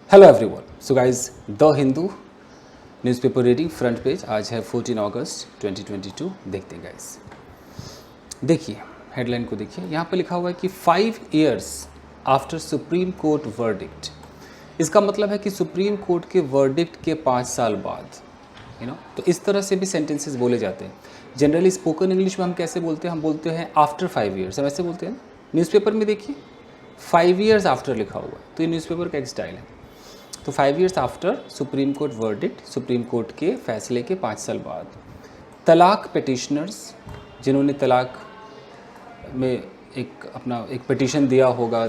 Hello everyone. So guys, the Hindu newspaper reading front page. आज है 14 अगस्त 2022। देखते हैं गाइस। देखिए हेडलाइन को देखिए, यहाँ पे लिखा हुआ है कि 5 years after supreme court verdict. इसका मतलब है कि सुप्रीम कोर्ट के वर्डिक्ट के 5 साल बाद, तो इस तरह से भी सेंटेंसेस बोले जाते हैं। जनरली स्पोकन इंग्लिश में हम कैसे बोलते हैं? हम बोलते हैं आफ्टर 5 years, हम ऐसे बोलते हैं। न्यूज़पेपर में देखिए 5 years आफ्टर लिखा हुआ है, तो ये न्यूज़पेपर का एक स्टाइल है। तो 5 years after supreme court verdict, supreme court के फैसले के 5 साल बाद, तलाक पिटिशनर्स, जिन्होंने तलाक में एक पिटिशन दिया होगा,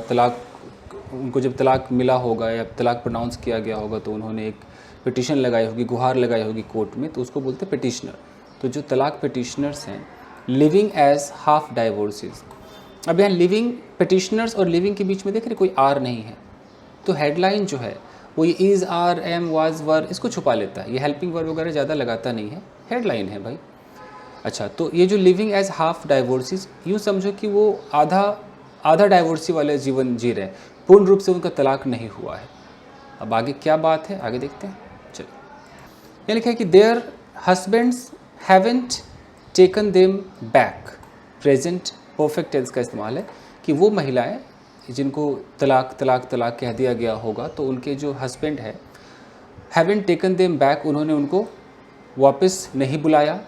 उनको जब तलाक मिला होगा या तलाक प्रोनाउंस किया गया होगा तो उन्होंने एक पिटिशन लगाई होगी, गुहार लगाई होगी कोर्ट में, तो उसको बोलते हैं पिटिशनर। तो जो तलाक पिटिशनर्स हैं, लिविंग एज हाफ डाइवोर्सेस। अब यहाँ लिविंग पिटिशनर्स और लिविंग के बीच में देख रहे कोई आर नहीं है, तो हेडलाइन जो है वो ये इज़, आर, एम, वाज, वर इसको छुपा लेता है। ये हेल्पिंग वर्ब वगैरह ज़्यादा लगाता नहीं है, हेडलाइन है भाई। अच्छा, तो ये जो लिविंग एज हाफ डाइवोर्सिस, यूँ समझो कि वो आधा डाइवोर्सी वाले जीवन जी रहे हैं, पूर्ण रूप से उनका तलाक नहीं हुआ है। अब आगे क्या बात है, आगे देखते हैं। चलिए, यहाँ लिखा है कि their husbands haven't taken them back. Present perfect tense का इस्तेमाल है कि वो महिलाएं जिनको तलाक तलाक तलाक कह दिया गया होगा, तो उनके जो हस्बैंड है, हैवेंट टेकन देम बैक, उन्होंने उनको वापस नहीं बुलाया।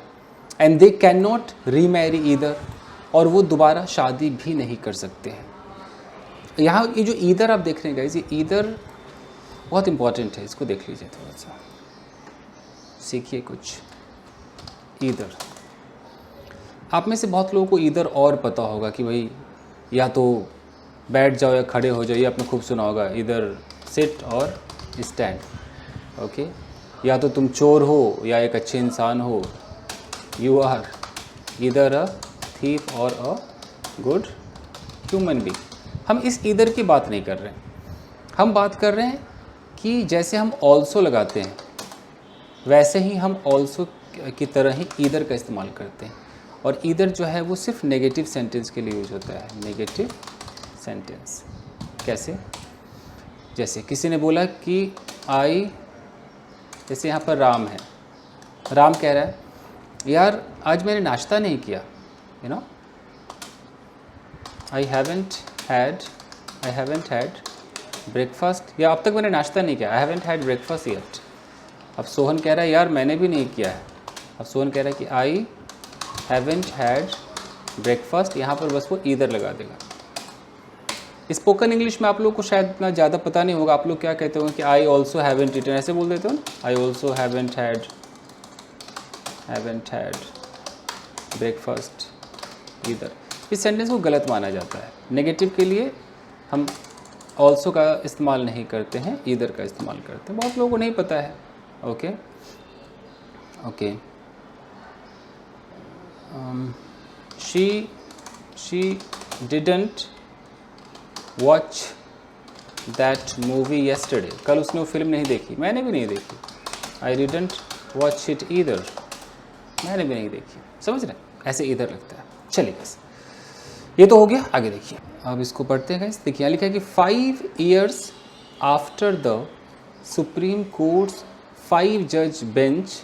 And they can not remarry either, और वो दोबारा शादी भी नहीं कर सकते हैं। यहाँ ये जो ईदर आप देख रहे हैं गाइस, ये ईदर बहुत इंपॉर्टेंट है, इसको देख लीजिए, थोड़ा सा सीखिए कुछ। ईदर, आप में से बहुत लोगों को ईदर और पता होगा कि भाई या तो बैठ जाओ या खड़े हो जाओ, ये आपने खूब सुना होगा, इधर सिट और स्टैंड। ओके, या तो तुम चोर हो या एक अच्छे इंसान हो, यू आर इधर अ थीफ और अ गुड ह्यूमन बीइंग। हम इस इधर की बात नहीं कर रहे हैं, हम बात कर रहे हैं कि जैसे हम ऑल्सो लगाते हैं वैसे ही हम ऑल्सो की तरह ही इधर का इस्तेमाल करते हैं। और इधर जो है वो सिर्फ नेगेटिव सेंटेंस के लिए यूज होता है। नेगेटिव सेंटेंस कैसे? जैसे किसी ने बोला कि आई, जैसे यहाँ पर राम है, राम कह रहा है यार आज मैंने नाश्ता नहीं किया, आई हैवेंट हैड ब्रेकफास्ट, या अब तक मैंने नाश्ता नहीं किया, I haven't had breakfast yet. अब सोहन कह रहा है यार मैंने भी नहीं किया है, अब सोहन कह रहा है कि आई हैवेंट हैड ब्रेकफास्ट, यहाँ पर बस वो ईदर लगा देगा। स्पोकन इंग्लिश में आप लोग को शायद इतना ज़्यादा पता नहीं होगा, आप लोग क्या कहते होंगे कि आई ऑल्सो हैवेंट ईटन, ऐसे बोल देते हो ना, I also haven't had breakfast either. इस सेंटेंस को गलत माना जाता है। नेगेटिव के लिए हम ऑल्सो का इस्तेमाल नहीं करते हैं, ईदर का इस्तेमाल करते हैं। बहुत लोगों को नहीं पता है। Okay okay, she didn't watch that movie yesterday. कल उसने वो फिल्म नहीं देखी, मैंने भी नहीं देखी। I didn't watch it either, मैंने भी नहीं देखी। समझ रहे, ऐसे इधर लगता है। चलिए बस ये तो हो गया, आगे देखिए। अब इसको पढ़ते हैं। देखिए यहाँ लिखा है कि 5 years after the supreme courts 5 judge bench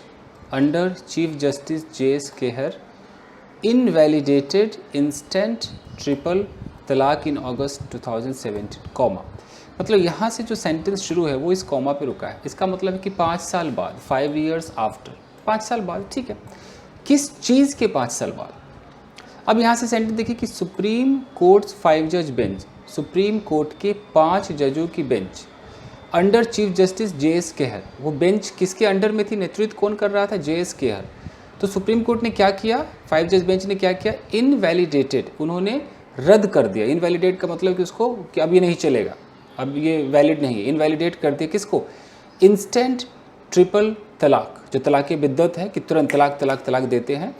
under chief justice J.S. Kehar invalidated instant triple तलाक इन अगस्त 2017, कॉमा। मतलब यहाँ से जो सेंटेंस शुरू है वो इस कॉमा पे रुका है। इसका मतलब है कि 5 साल बाद, 5 years आफ्टर, 5 साल बाद, ठीक है। किस चीज़ के 5 साल बाद? अब यहाँ से सेंटेंस देखिए कि supreme courts 5 judge bench, supreme court के 5 जजों की bench under chief justice J.S. Kehar. वो बेंच किसके अंडर में थी? नेतृत्व कौन कर रहा था? J.S. केहर। तो सुप्रीम कोर्ट ने क्या किया? 5 judge बेंच ने क्या किया? इनवैलिडेटेड, उन्होंने रद्द कर दिया। इनवैलिडेट का मतलब कि उसको कि अब ये नहीं चलेगा, अब ये वैलिड नहीं है। इनवैलिडेट कर दिया किसको? इंस्टेंट ट्रिपल तलाक, जो तलाक़ बिद्दत है कि तुरंत तलाक तलाक तलाक देते हैं,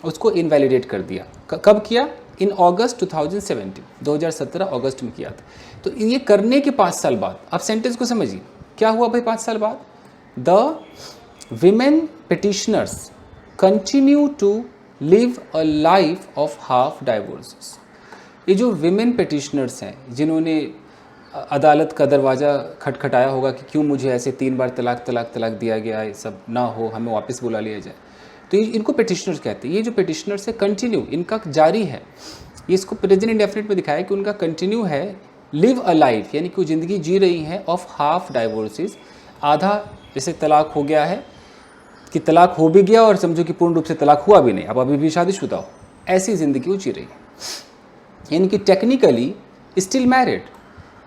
उसको इनवैलिडेट कर दिया। कब किया? इन अगस्त 2017, 2017 अगस्त में किया था। तो ये करने के 5 साल बाद, अब सेंटेंस को समझिए क्या हुआ भाई 5 साल बाद। The women petitioners continue to live a life of half divorcees. ये जो विमेन पिटिशनर्स हैं, जिन्होंने अदालत का दरवाज़ा खटखटाया होगा कि क्यों मुझे ऐसे 3 बार तलाक तलाक तलाक दिया गया, ये सब ना हो, हमें वापस बुला लिया जाए। तो ये इनको पिटिशनर्स कहते हैं। ये जो पिटिशनर्स है कंटिन्यू इनका जारी है, ये इसको प्रेजेंट इंडेफिनिट में दिखाया कि उनका कंटिन्यू है लिव अ लाइफ, यानी कि वो ज़िंदगी जी रही हैं ऑफ हाफ डाइवोर्सेस, आधा जैसे तलाक हो गया है कि तलाक हो भी गया और समझो कि पूर्ण रूप से तलाक हुआ भी नहीं, अब अभी भी शादीशुदा हो, ऐसी ज़िंदगी वो जी रही है। यानी कि टेक्निकली स्टिल मैरिड,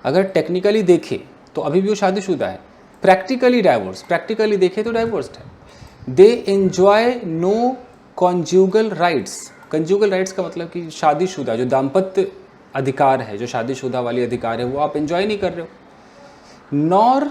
अगर टेक्निकली देखें तो अभी भी वो शादीशुदा है, प्रैक्टिकली डाइवोर्स, प्रैक्टिकली देखें तो डाइवोर्स्ड है। They enjoy no conjugal rights, conjugal rights का मतलब कि शादीशुदा जो दाम्पत्य अधिकार है, जो शादीशुदा वाली अधिकार है, वो आप एंजॉय नहीं कर रहे हो। Nor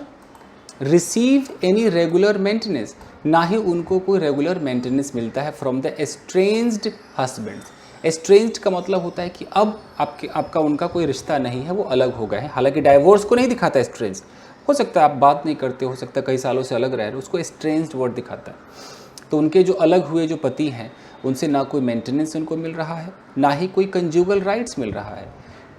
receive any regular maintenance, ना ही उनको कोई रेगुलर मेंटेनेंस मिलता है from the estranged husband. Estranged का मतलब होता है कि अब आपका उनका कोई रिश्ता नहीं है, वो अलग हो गए हैं। हालांकि डाइवोर्स को नहीं दिखाता एस्ट्रेंज्ड, हो सकता है आप बात नहीं करते, हो सकता है कई सालों से अलग रह रहे हो, उसको एस्ट्रेंज्ड वर्ड दिखाता है। तो उनके जो अलग हुए जो पति हैं उनसे ना कोई मेंटेनेंस उनको मिल रहा है, ना ही कोई कंज्यूगल राइट्स मिल रहा है।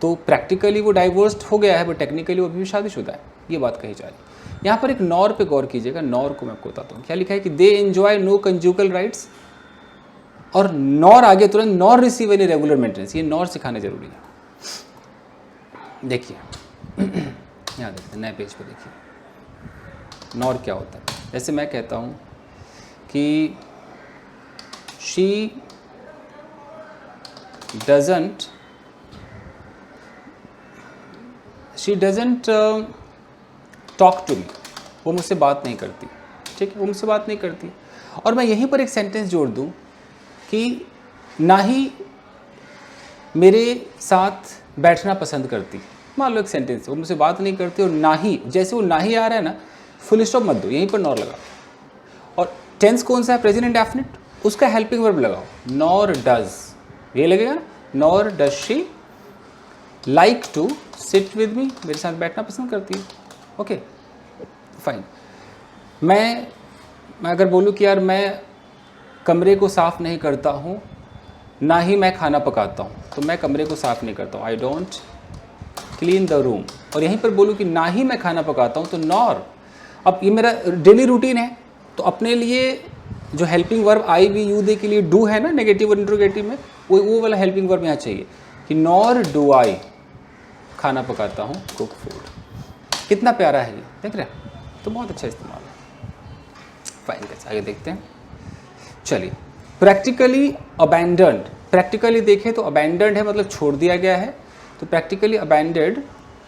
तो प्रैक्टिकली वो डाइवोर्स्ड हो गया है, बट टेक्निकली वो अभी भी शादीशुदा है, ये बात कही जा रही है। यहाँ पर एक नॉर पे गौर कीजिएगा, नॉर को मैं आपको बताता हूँ क्या लिखा है कि दे एंजॉय नो कंज्यूगल राइट्स, और नॉर आगे तुरंत nor receive any regular maintenance, ये नॉर सिखाना जरूरी है। देखिए यहाँ देखते नए पेज पे, देखिए नॉर क्या होता है। जैसे मैं कहता हूँ कि she doesn't talk to me, वो मुझसे बात नहीं करती, ठीक है, वो मुझसे बात नहीं करती। और मैं यहीं पर एक सेंटेंस जोड़ दूँ कि ना ही मेरे साथ बैठना पसंद करती। मान लो एक सेंटेंस, वो मुझसे बात नहीं करती, और ना ही, जैसे वो ना ही आ रहा है ना, फुल स्टॉप मत दो, यहीं पर नॉर लगा। और टेंस कौन सा है, प्रेजेंट इंडेफिनिट, उसका हेल्पिंग वर्ब लगाओ, नॉर डज, ये लगेगा ना, nor does she like to sit with me, मेरे साथ बैठना पसंद करती है। Okay fine. मैं अगर बोलूँ कि यार मैं कमरे को साफ़ नहीं करता हूँ, ना ही मैं खाना पकाता हूँ, तो मैं कमरे को साफ़ नहीं करता हूँ, I don't clean the room. और यहीं पर बोलूँ कि ना ही मैं खाना पकाता हूँ, तो नॉर। अब ये मेरा डेली रूटीन है, तो अपने लिए जो helping verb I we you they के लिए डू है ना नेगेटिव और इंट्रोगेटिव में, वो वाला हेल्पिंग वर्ब यहाँ चाहिए कि नॉर डू आई खाना पकाता हूँ, कुक फूड। कितना प्यारा है ये, देख रहे हैं, तो बहुत अच्छा इस्तेमाल है। फाइन, कैसे आगे देखते हैं। चलिए, प्रैक्टिकली अबैंडन्ड, प्रैक्टिकली देखें तो अबैंडन्ड है मतलब छोड़ दिया गया है, तो practically abandoned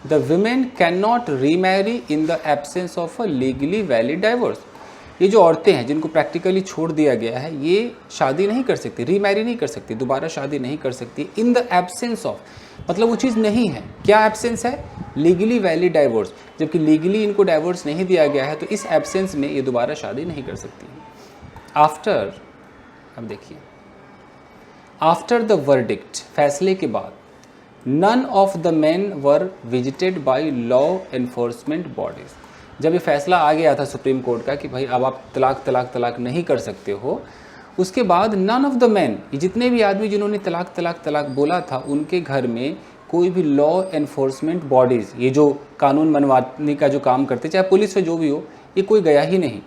the women can not remarry in the absence of a legally valid divorce. ये जो औरतें हैं जिनको प्रैक्टिकली छोड़ दिया गया है, ये शादी नहीं कर सकती, रीमैरी नहीं कर सकती, दोबारा शादी नहीं कर सकती इन द एब्सेंस ऑफ, मतलब वो चीज़ नहीं है। क्या एब्सेंस है, लीगली वैलिड डाइवोर्स, जबकि लीगली इनको डाइवोर्स नहीं दिया गया है, तो इस एब्सेंस में ये दोबारा शादी नहीं कर सकती। आफ्टर, अब देखिए, आफ्टर द वर्डिक्ट, फैसले के बाद, none of the men were visited by law enforcement bodies. जब ये फैसला आ गया था सुप्रीम कोर्ट का कि भाई अब आप तलाक तलाक तलाक नहीं कर सकते हो, उसके बाद नन ऑफ द मैन, ये जितने भी आदमी जिन्होंने तलाक तलाक तलाक बोला था, उनके घर में कोई भी लॉ एनफोर्समेंट बॉडीज़, ये जो कानून मनवाने का जो काम करते, चाहे पुलिस हो जो भी हो, ये कोई गया ही नहीं।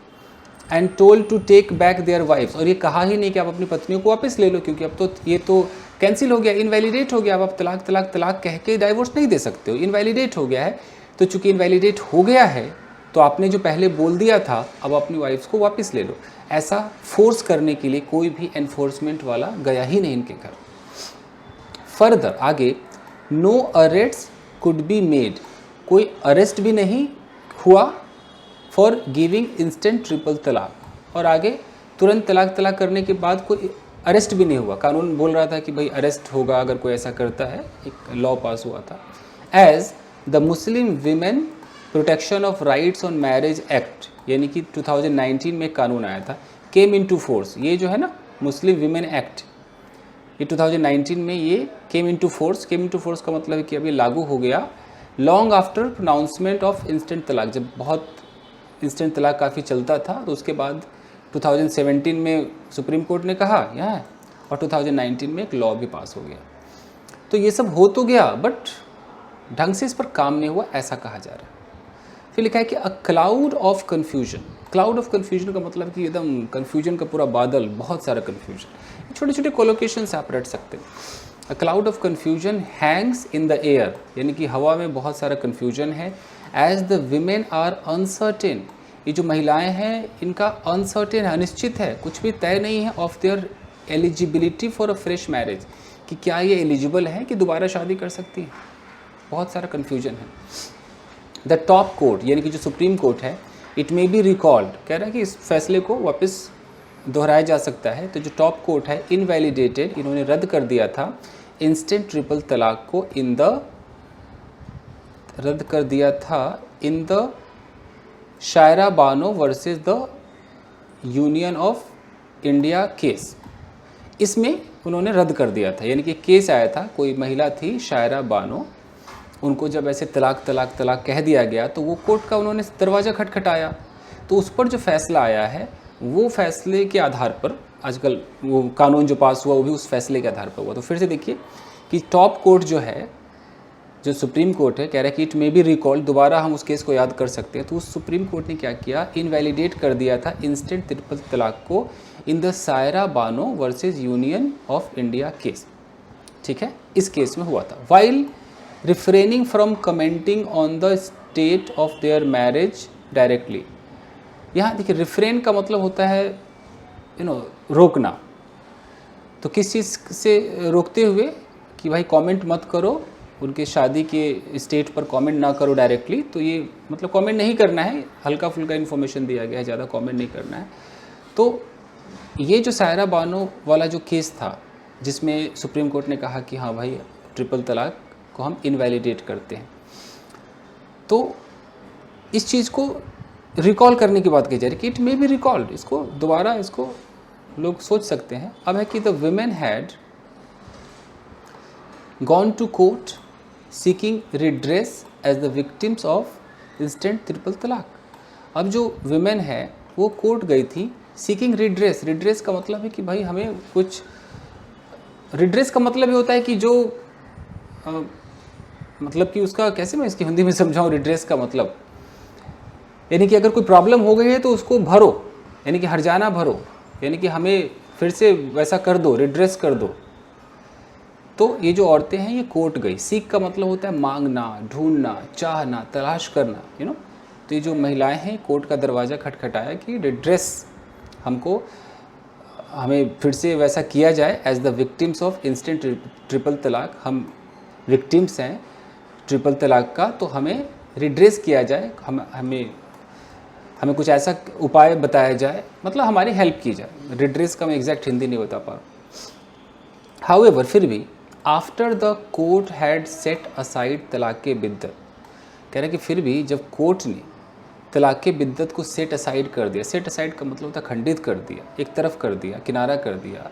And told to take back their wifes, और ये कहा ही नहीं कि आप अपनी पत्नियों को वापस ले लो, क्योंकि अब तो ये तो कैंसिल हो गया, इनवैलिडेट हो गया, अब आप तलाक तलाक तलाक कह के डाइवोर्स नहीं दे सकते हो, इनवैलिडेट हो गया है। तो चूंकि इनवैलिडेट हो गया है, तो आपने जो पहले बोल दिया था, अब अपनी वाइफ्स को वापस ले लो, ऐसा फोर्स करने के लिए कोई भी एनफोर्समेंट वाला गया ही नहीं इनके घर। फर्दर आगे, no arrest could be made, कोई अरेस्ट भी नहीं हुआ फॉर गिविंग इंस्टेंट ट्रिपल तलाक, और आगे तुरंत तलाक तलाक करने के बाद कोई अरेस्ट भी नहीं हुआ। कानून बोल रहा था कि भाई अरेस्ट होगा अगर कोई ऐसा करता है, एक लॉ पास हुआ था। As the Muslim women protection of rights on marriage act, यानी कि 2019 में कानून आया था, केम इनटू फोर्स, ये जो है ना मुस्लिम वीमेन एक्ट, ये 2019 में ये came into force. Came into force का मतलब है कि अभी लागू हो गया long after pronouncement of instant तलाक। जब बहुत इंस्टेंट तलाक काफ़ी चलता था, तो उसके बाद 2017 में सुप्रीम कोर्ट ने कहा यहाँ, और 2019 में एक लॉ भी पास हो गया। तो ये सब हो तो गया, बट ढंग से इस पर काम नहीं हुआ ऐसा कहा जा रहा है। फिर लिखा है कि अ cloud of confusion. Cloud of confusion का मतलब कि एकदम कन्फ्यूजन का पूरा बादल, बहुत सारा कन्फ्यूजन। छोटे छोटे कोलोकेशन से आप रट सकते हैं। A cloud of confusion hangs in the air, यानी कि हवा में बहुत सारा कन्फ्यूजन है। As the women are uncertain, ये जो महिलाएं हैं इनका अनसर्टेन है, अनिश्चित है, कुछ भी तय नहीं है। Of their eligibility for a fresh marriage, कि क्या ये एलिजिबल है कि दोबारा शादी कर सकती हैं, बहुत सारा कन्फ्यूजन है। द टॉप कोर्ट, यानी कि जो सुप्रीम कोर्ट है, इट मे बी रिकॉल्ड, कह रहा है कि इस फैसले को वापस दोहराया जा सकता है। तो जो टॉप कोर्ट है इनवैलिडेटेड, इन्होंने रद्द कर दिया था इंस्टेंट ट्रिपल तलाक को रद्द कर दिया था in the Shayara Bano versus the Union of India case. इसमें उन्होंने रद्द कर दिया था, यानी कि केस आया था, कोई महिला थी शायरा बानो, उनको जब ऐसे तलाक तलाक तलाक कह दिया गया तो वो कोर्ट का उन्होंने दरवाज़ा खटखटाया। तो उस पर जो फैसला आया है वो फैसले के आधार पर, आजकल वो कानून जो पास हुआ वो भी उस फैसले के आधार पर हुआ। तो फिर से देखिए कि टॉप कोर्ट जो है, जो सुप्रीम कोर्ट है, कह रहा है कि इट मे बी रिकॉल्ड, दोबारा हम उस केस को याद कर सकते हैं। तो उस सुप्रीम कोर्ट ने क्या किया, इनवैलिडेट कर दिया था इंस्टेंट ट्रिपल तलाक को in the Saira Bano versus union of India case. ठीक है, इस केस में हुआ था। While refraining from commenting on the state of their marriage directly. यहाँ देखिए रिफ्रेन का मतलब होता है रोकना। तो किस चीज़ से रोकते हुए कि भाई कमेंट मत करो, उनके शादी के स्टेट पर कमेंट ना करो डायरेक्टली। तो ये मतलब कमेंट नहीं करना है, हल्का फुल्का इन्फॉर्मेशन दिया गया है, ज़्यादा कमेंट नहीं करना है। तो ये जो सायरा बानो वाला जो केस था, जिसमें सुप्रीम कोर्ट ने कहा कि हाँ भाई ट्रिपल तलाक को हम इनवैलिडेट करते हैं, तो इस चीज़ को रिकॉल करने की बात कही जा रही है कि इट मे बी रिकॉल्ड, इसको दोबारा इसको लोग सोच सकते हैं। अब है कि the women had gone to court seeking redress as the victims of instant triple talaq. अब जो वुमेन है वो कोर्ट गई थी सीकिंग रिड्रेस। रिड्रेस का मतलब है कि भाई हमें कुछ, रिड्रेस का मतलब ये होता है कि जो मतलब कि उसका, कैसे मैं इसकी हिंदी में समझाऊं रिड्रेस का मतलब, यानी कि अगर कोई प्रॉब्लम हो गई है तो उसको भरो, यानी कि हर्जाना भरो, यानी कि हमें फिर से वैसा कर दो, रिड्रेस कर दो। तो ये जो औरतें हैं ये कोर्ट गई। सीख का मतलब होता है मांगना, ढूंढना, चाहना, तलाश करना, तो ये जो महिलाएं हैं कोर्ट का दरवाज़ा खटखटाया कि रिड्रेस हमें फिर से वैसा किया जाए as the victims of instant triple talaq. हम विक्टिम्स हैं ट्रिपल तलाक का, तो हमें रिड्रेस किया जाए, हमें कुछ ऐसा उपाय बताया जाए, मतलब हमारी हेल्प की जाए। रिड्रेस का मैं एग्जैक्ट हिंदी नहीं बता पा रहा। हाउएवर, फिर भी after the court had set aside तलाक के बिद्दत, कह रहे कि फिर भी जब कोर्ट ने तलाक के बिद्दत को सेट असाइड कर दिया, सेट असाइड का मतलब होता है खंडित कर दिया, एक तरफ कर दिया, किनारा कर दिया,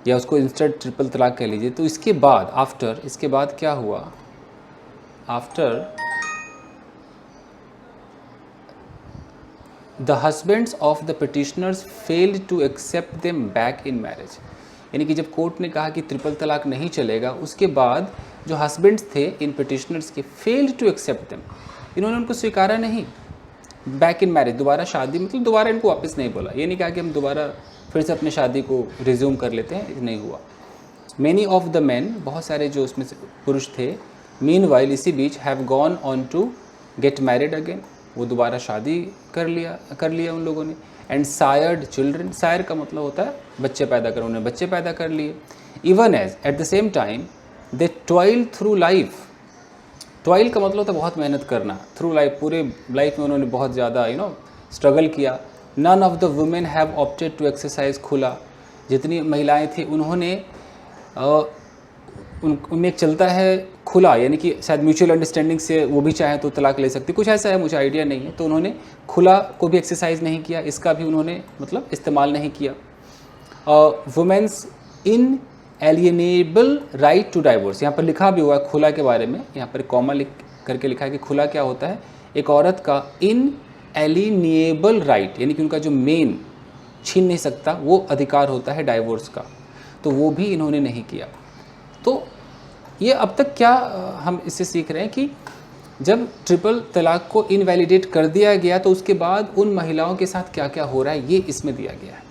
या उसको इंस्टेंट ट्रिपल तलाक कह लीजिए। तो इसके बाद आफ्टर, इसके बाद क्या हुआ, after the husbands of the petitioners failed to accept them back in marriage, यानी कि जब कोर्ट ने कहा कि ट्रिपल तलाक नहीं चलेगा, उसके बाद जो हस्बैंड्स थे इन पिटिशनर्स के, फेल्ड टू एक्सेप्ट देम, इन्होंने उनको स्वीकारा नहीं बैक इन मैरिज, दोबारा शादी, मतलब दोबारा इनको वापस नहीं बोला। ये नहीं कहा कि हम दोबारा फिर से अपनी शादी को रिज्यूम कर लेते हैं, नहीं हुआ। मैनी ऑफ द मैन, बहुत सारे जो उसमें से पुरुष थे, मीन वाइल, इसी बीच, have gone on to get married again, वो दोबारा शादी कर लिया उन लोगों ने। एंड सायर्ड चिल्ड्रन, सायर का मतलब होता है बच्चे पैदा कर, उन्होंने बच्चे पैदा कर लिए। Even as at the same time they toil through life, toil का मतलब होता है बहुत मेहनत करना, थ्रू लाइफ, पूरे लाइफ में उन्होंने बहुत ज़्यादा स्ट्रगल किया। None of the women have opted to exercise khula, जितनी महिलाएं थी उन्होंने उनमें एक चलता है खुला, यानी कि शायद म्यूचुअल अंडरस्टैंडिंग से वो भी चाहे तो तलाक ले सकती, कुछ ऐसा है, मुझे आइडिया नहीं है। तो उन्होंने खुला को भी एक्सरसाइज नहीं किया, इसका भी उन्होंने मतलब इस्तेमाल नहीं किया। Women's inalienable right to divorce, यहाँ पर लिखा भी हुआ है खुला के बारे में, यहाँ पर कॉमा करके लिखा है कि खुला क्या होता है, एक औरत का इन एलिएनेबल राइट, यानी कि उनका जो मेन छीन नहीं सकता वो अधिकार होता है डाइवोर्स का, तो वो भी इन्होंने नहीं किया। तो ये अब तक क्या हम इससे सीख रहे हैं कि जब ट्रिपल तलाक को इनवैलिडेट कर दिया गया तो उसके बाद उन महिलाओं के साथ क्या क्या हो रहा है ये इसमें दिया गया है।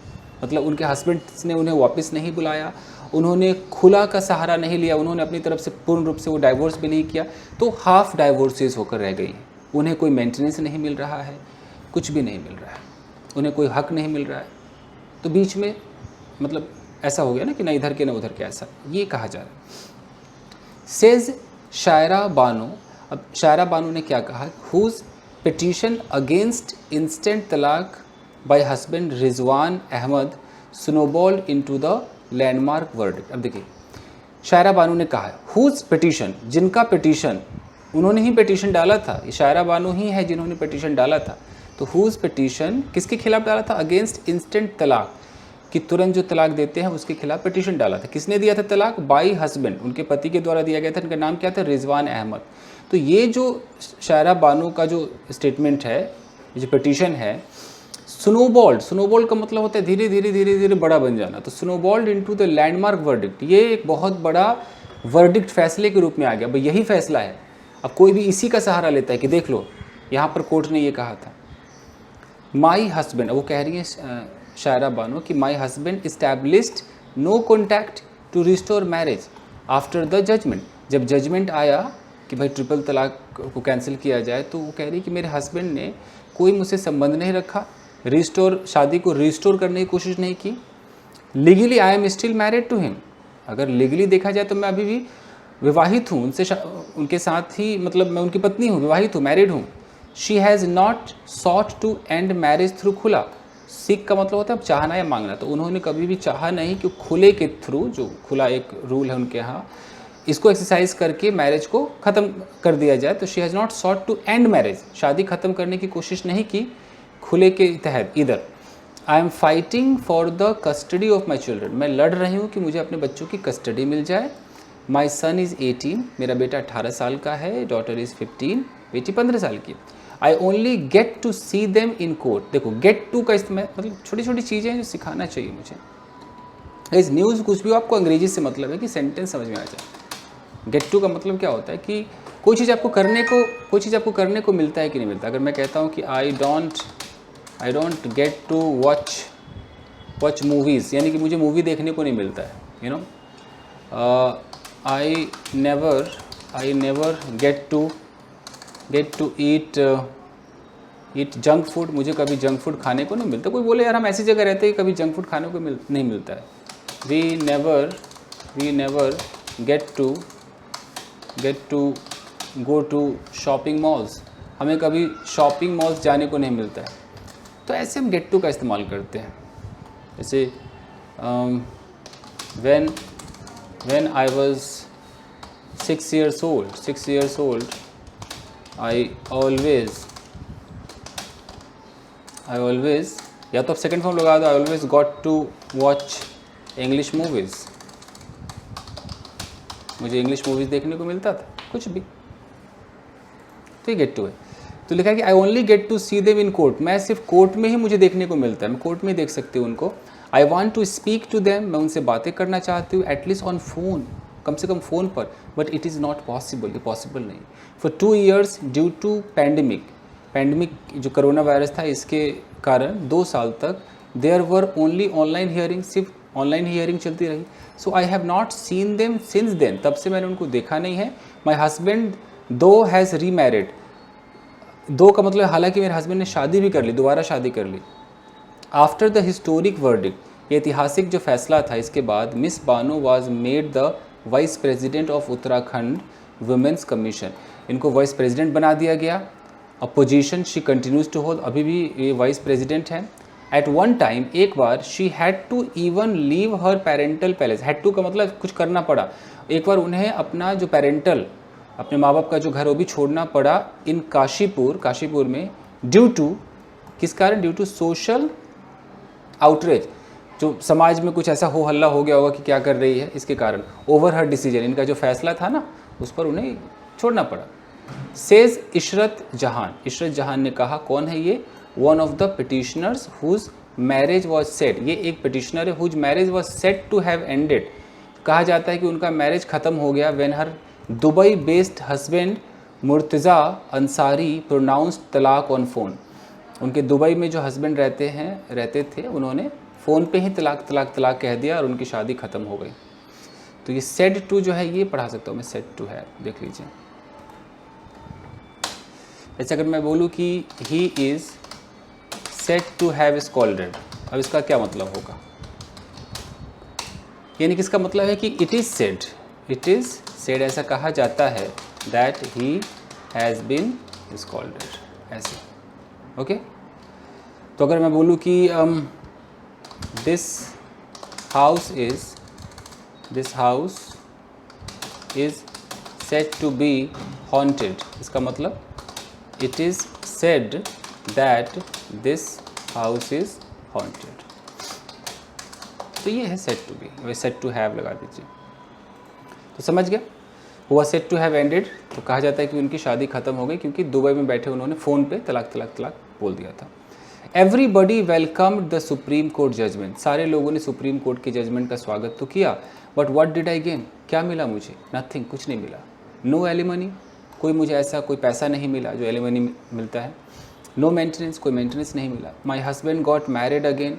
मतलब उनके हस्बैंड्स ने उन्हें वापस नहीं बुलाया, उन्होंने खुला का सहारा नहीं लिया, उन्होंने अपनी तरफ से पूर्ण रूप से वो डाइवोर्स भी नहीं किया, तो हाफ डाइवोर्सेस होकर रह गई हैं। उन्हें कोई मेंटेनेंस नहीं मिल रहा है, कुछ भी नहीं मिल रहा है, उन्हें कोई हक नहीं मिल रहा है। तो बीच में मतलब ऐसा हो गया ना कि ना इधर के ना उधर के, ऐसा ये कहा जा रहा है। सेज शायरा बानो, अब शायरा बानो ने क्या कहा, हुज पिटीशन अगेंस्ट इंस्टेंट तलाक by husband Rizwan Ahmed snowballed into the landmark verdict. अब देखिए शायरा बानो ने कहा हुज पिटीशन, जिनका पिटीशन, उन्होंने ही पिटीशन डाला था, शायरा बानो ही है जिन्होंने पिटीशन डाला था। तो हुज पिटीशन किसके खिलाफ डाला था, अगेंस्ट इंस्टेंट तलाक, कि तुरंत जो तलाक देते हैं उसके खिलाफ पिटीशन डाला था। किसने दिया था तलाक, बाई हस्बैंड, उनके पति के द्वारा दिया गया था। इनका नाम क्या था, रिजवान अहमद। तो ये जो शायरा बानो का जो स्टेटमेंट है, जो पिटीशन है, स्नोबॉल्ड, स्नोबॉल्ड का मतलब होता है धीरे धीरे धीरे धीरे बड़ा बन जाना। तो स्नोबॉल्ड इनटू द लैंडमार्क वर्डिक्ट, ये एक बहुत बड़ा वर्डिक्ट फैसले के रूप में आ गया। भाई यही फैसला है, अब कोई भी इसी का सहारा लेता है कि देख लो यहाँ पर कोर्ट ने ये कहा था। माई हस्बैंड, वो कह रही है शायरा बानो कि my husband established no contact to restore marriage after the judgment. जब जजमेंट आया कि भाई ट्रिपल तलाक को कैंसिल किया जाए, तो वो कह रही कि मेरे हस्बैंड ने कोई मुझसे संबंध नहीं रखा, रिस्टोर, शादी को रिस्टोर करने की कोशिश नहीं की। Legally I am still married to him, अगर लीगली देखा जाए तो मैं अभी भी विवाहित हूँ उनसे, उनके साथ ही, मतलब मैं उनकी पत्नी हूँ, विवाहित हूँ, मैरिड हूँ। She has not sought to end marriage through khula, सीख का मतलब होता है चाहना या मांगना। तो उन्होंने कभी भी चाहा नहीं कि खुले के थ्रू, जो खुला एक रूल है उनके यहाँ, इसको एक्सरसाइज करके मैरिज को ख़त्म कर दिया जाए। तो she has not sought to end marriage, शादी ख़त्म करने की कोशिश नहीं की खुले के तहत। इधर I am fighting for the custody of my children, मैं लड़ रही हूँ कि मुझे अपने बच्चों की कस्टडी मिल जाए। माई सन इज़ 18, मेरा बेटा 18 साल का है, डॉटर इज़ 15, बेटी 15 साल की। I only get to see them in court. देखो गेट टू का इस्तेमाल, मतलब छोटी छोटी चीज़ें जो सिखाना चाहिए मुझे। इस न्यूज़ कुछ भी आपको अंग्रेजी से मतलब है कि सेंटेंस समझ में आ जाए। गेट टू का मतलब क्या होता है कि कोई चीज़ आपको करने को मिलता है कि नहीं मिलता। अगर मैं कहता हूँ कि I don't get to watch movies, यानी कि मुझे मूवी देखने को नहीं मिलता है, you know. I never get to eat junk food, मुझे कभी जंक फूड खाने को नहीं मिलता। कोई बोले यार हम ऐसी जगह रहते हैं कभी जंक फूड खाने को नहीं मिलता है। We never get to go to shopping malls, हमें कभी शॉपिंग मॉल्स जाने को नहीं मिलता है। तो ऐसे हम गेट टू का इस्तेमाल करते हैं। जैसे when I was 6 years old, I always, या तो आप सेकेंड फॉर्म लगा दो, I always got to watch English movies, मुझे इंग्लिश मूवीज़ देखने को मिलता था, कुछ भी। तो ये गेट टू है। तो लिखा है कि I only get to see them in court, मैं सिर्फ कोर्ट में ही मुझे देखने को मिलता है, मैं कोर्ट में देख सकती हूँ उनको। I want to speak to them, मैं उनसे बातें करना चाहती हूँ, एटलीस्ट ऑन फोन, कम से कम फ़ोन पर, but it is not possible, ये पॉसिबल नहीं। For 2 years due to pandemic जो कोरोना वायरस था इसके कारण 2 साल तक there were only online hearing, सिर्फ ऑनलाइन हियरिंग चलती रही। So I have not seen them since then, तब से मैंने उनको देखा नहीं है। My husband though has remarried, though का मतलब हालांकि मेरे हस्बैंड ने शादी भी कर ली, दोबारा शादी कर ली। आफ्टर द हिस्टोरिक वर्डिक्ट, ये ऐतिहासिक जो फैसला था, इसके बाद miss Bano was made the vice president of Uttarakhand women's commission, इनको वाइस प्रेसिडेंट बना दिया गया। A position she continues to hold, अभी भी ये वाइस प्रेसिडेंट हैं। एट वन टाइम, एक बार, she had to even leave her parental palace, had to का मतलब कुछ करना पड़ा, एक बार उन्हें अपना जो पेरेंटल, अपने माँ बाप का जो घर वो भी छोड़ना पड़ा इन काशीपुर में, ड्यू टू, किस कारण, ड्यू टू सोशल आउटरीच, जो समाज में कुछ ऐसा हो हल्ला हो गया होगा कि क्या कर रही है, इसके कारण ओवर हर डिसीजन, इनका जो फैसला था ना उस पर उन्हें छोड़ना पड़ा। सेज इशरत जहान ने कहा, कौन है ये, one of the petitioners whose marriage was set, ये एक पिटिशनर है whose marriage was set to have ended, कहा जाता है कि उनका मैरिज ख़त्म हो गया when her Dubai based husband Murtaza Ansari pronounced talaq on phone. उनके दुबई में जो हस्बैंड रहते थे उन्होंने फ़ोन पे ही तलाक तलाक तलाक कह दिया और उनकी शादी ख़त्म हो गई। तो ये सेड टू जो है ये पढ़ा सकता हूँ मैं, सेड टू है, देख लीजिए। जैसे अगर मैं बोलूँ कि he is said to have scolded, अब इसका क्या मतलब होगा? यानी कि इसका मतलब है कि इट इज़ सेड ऐसा कहा जाता है that he has been scolded, ऐसे। ओके, तो अगर मैं बोलूँ कि this house is said to be haunted, इसका मतलब it is said that this house is haunted। तो ये है said to be, वही said to have लगा दीजिए। तो समझ गया, हुआ said to have ended, तो कहा जाता है कि उनकी शादी ख़त्म हो गई क्योंकि दुबई में बैठे उन्होंने फ़ोन पे तलाक तलाक तलाक बोल दिया था। Everybody welcomed the Supreme Court judgment, सारे लोगों ने सुप्रीम कोर्ट के जजमेंट का स्वागत तो किया, but what did I gain, क्या मिला मुझे? नथिंग, कुछ नहीं मिला। नो एलिमनी, कोई मुझे ऐसा कोई पैसा नहीं मिला जो एलिमनी मिलता है। नो मेंटेनेंस, कोई मेंटेनेंस नहीं मिला। My husband got married again,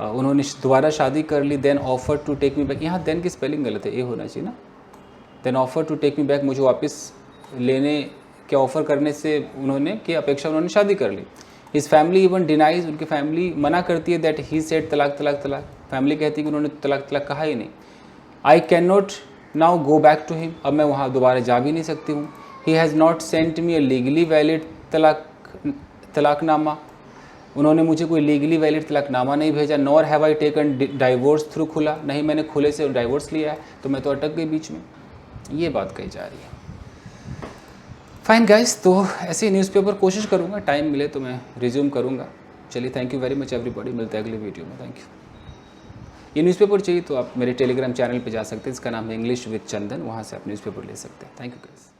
उन्होंने दोबारा शादी कर ली। Then offer to take me back, यहाँ देन की स्पेलिंग गलत है, ये होना चाहिए ना। Then offer to take me back, मुझे वापस लेने के ऑफ़र करने से उन्होंने की अपेक्षा उन्होंने शादी कर ली। हिज फैमिली इवन डिनाइज, उनकी फैमिली मना करती है दैट ही सेड तलाक तलाक तलाक, फैमिली कहती है कि उन्होंने तलाक तलाक कहा ही नहीं। I can not now go back to him, अब मैं वहाँ दोबारा जा भी नहीं सकती हूँ। He has not sent me a legally valid तलाकनामा, उन्होंने मुझे कोई लीगली वैलिड तलाकनामा नहीं भेजा। Nor have I taken divorce through खुला, नहीं मैंने खुले से डाइवोर्स लिया है, तो मैं तो अटक गई बीच में। ये बात कही जा रही है। फाइन गाइस, तो ऐसे न्यूज़पेपर कोशिश करूँगा, टाइम मिले तो मैं रिज्यूम करूँगा। चलिए, thank you very much everybody, मिलते हैं अगले वीडियो में। Thank you. ये न्यूज़पेपर चाहिए तो आप मेरे टेलीग्राम चैनल पे जा सकते हैं, इसका नाम है इंग्लिश विद चंदन, वहाँ से आप न्यूज़पेपर ले सकते हैं। Thank you guys.